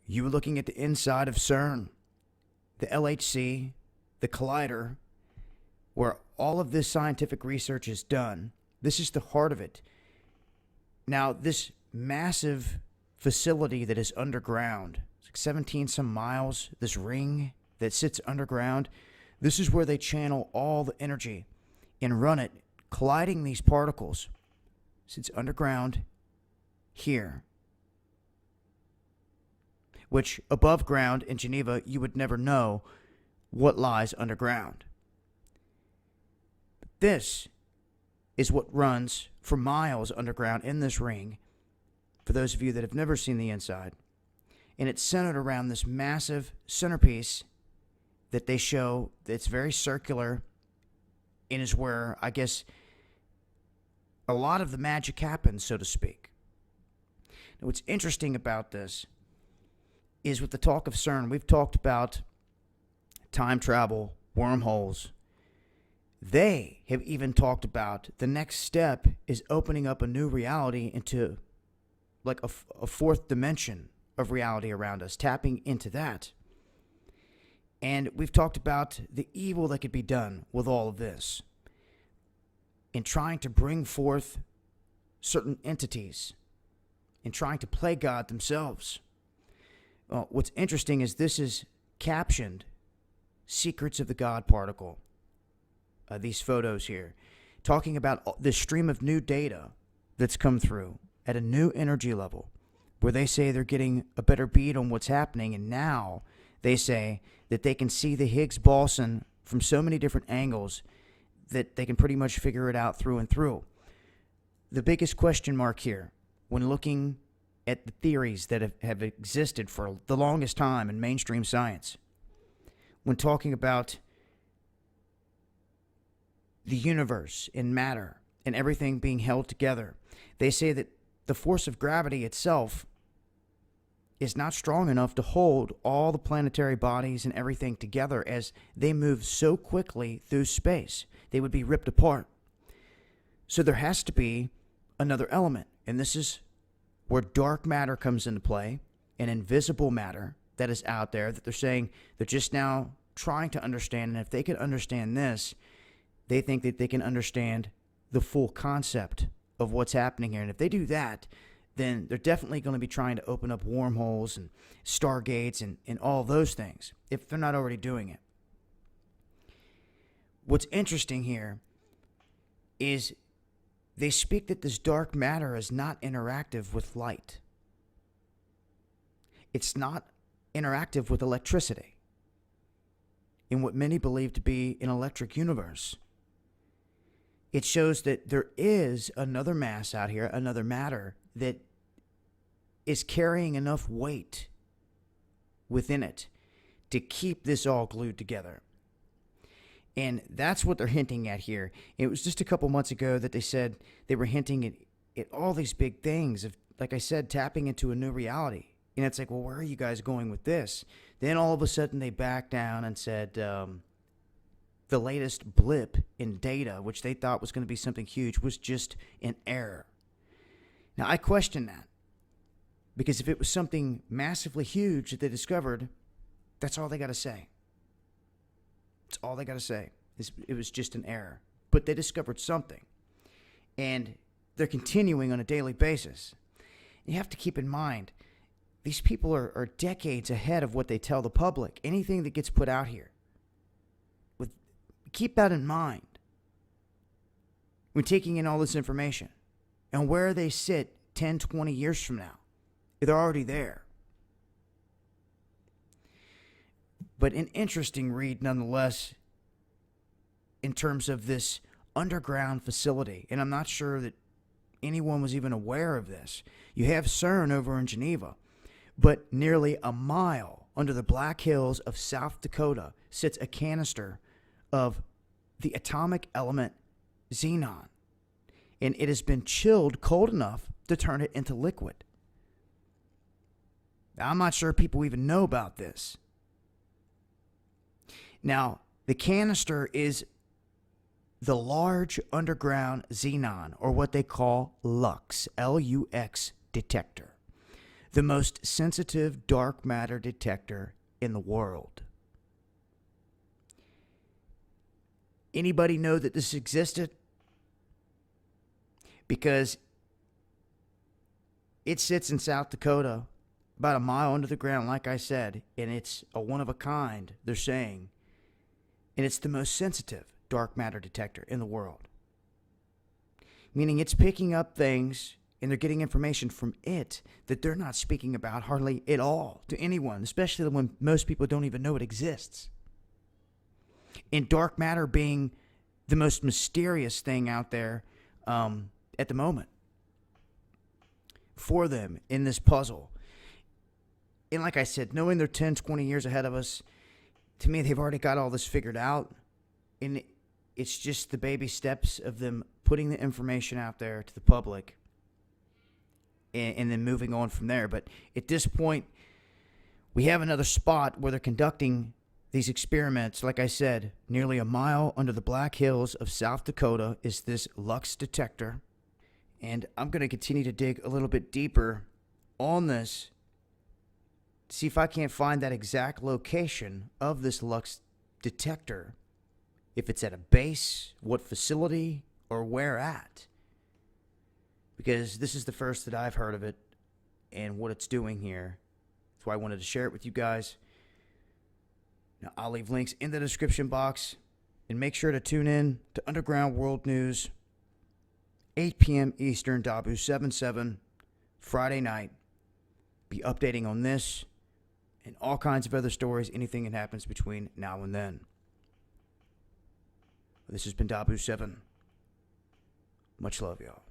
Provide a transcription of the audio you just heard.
You were looking at the inside of CERN, the LHC, the collider, where all of this scientific research is done. This is the heart of it. Now, this massive facility that is underground, it's like 17 some miles, this ring that sits underground, this is where they channel all the energy and run it, colliding these particles. Sits underground here, which above ground in Geneva, you would never know what lies underground. This is what runs for miles underground in this ring, for those of you that have never seen the inside. And it's centered around this massive centerpiece that they show that's very circular and is where, I guess, a lot of the magic happens, so to speak. Now, what's interesting about this is with the talk of CERN, we've talked about time travel, wormholes. They have even talked about the next step is opening up a new reality into like a fourth dimension of reality around us, tapping into that. And we've talked about the evil that could be done with all of this in trying to bring forth certain entities and trying to play God themselves. What's interesting is this is captioned Secrets of the God Particle. These photos here, talking about the stream of new data that's come through at a new energy level, where they say they're getting a better beat on what's happening, and now they say that they can see the Higgs boson from so many different angles that they can pretty much figure it out through and through. The biggest question mark here, when looking at the theories that have existed for the longest time in mainstream science, when talking about the universe and matter and everything being held together, they say that the force of gravity itself is not strong enough to hold all the planetary bodies and everything together as they move so quickly through space. They would be ripped apart. So there has to be another element, and this is where dark matter comes into play, and invisible matter that is out there that they're saying they're just now trying to understand, and if they can understand this, they think that they can understand the full concept of what's happening here. And if they do that, then they're definitely going to be trying to open up wormholes and stargates and all those things, if they're not already doing it. What's interesting here is they speak that this dark matter is not interactive with light. It's not interactive with electricity in what many believe to be an electric universe. It shows that there is another mass out here, another matter, that is carrying enough weight within it to keep this all glued together. And that's what they're hinting at here. It was just a couple months ago that they said they were hinting at all these big things of, like I said, tapping into a new reality. And it's like, well, where are you guys going with this? Then all of a sudden they backed down and said the latest blip in data, which they thought was going to be something huge, was just an error. Now, I question that. Because if it was something massively huge that they discovered, that's all they got to say. It's all they got to say. It was just an error. But they discovered something. And they're continuing on a daily basis. You have to keep in mind, these people are decades ahead of what they tell the public. Anything that gets put out here. Keep that in mind when taking in all this information. And where they sit 10, 20 years from now. They're already there. But an interesting read nonetheless in terms of this underground facility. And I'm not sure that anyone was even aware of this. You have CERN over in Geneva, but nearly a mile under the Black Hills of South Dakota sits a canister of the atomic element xenon. And it has been chilled cold enough to turn it into liquid. Now, I'm not sure people even know about this. Now, the canister is the Large Underground Xenon, or what they call LUX, L-U-X Detector. the most sensitive dark matter detector in the world. Anybody know that this existed? Because it sits in South Dakota, about a mile under the ground, like I said, and it's a one of a kind, they're saying. And it's the most sensitive dark matter detector in the world. Meaning it's picking up things and they're getting information from it that they're not speaking about hardly at all to anyone, especially when most people don't even know it exists. And dark matter being the most mysterious thing out there at the moment for them in this puzzle. And like I said, knowing they're 10, 20 years ahead of us, to me, they've already got all this figured out. And it's just the baby steps of them putting the information out there to the public and then moving on from there. But at this point, we have another spot where they're conducting these experiments. Like I said, nearly a mile under the Black Hills of South Dakota is this LUX detector. And I'm going to continue to dig a little bit deeper on this, see if I can't find that exact location of this LUX detector. If it's at a base, what facility, or where at. Because this is the first that I've heard of it and what it's doing here. That's why I wanted to share it with you guys. Now, I'll leave links in the description box. And make sure to tune in to Underground World News, 8 p.m. Eastern, Dabu 77, Friday night. Be updating on this and all kinds of other stories, anything that happens between now and then. This has been Dabu 7. Much love, y'all.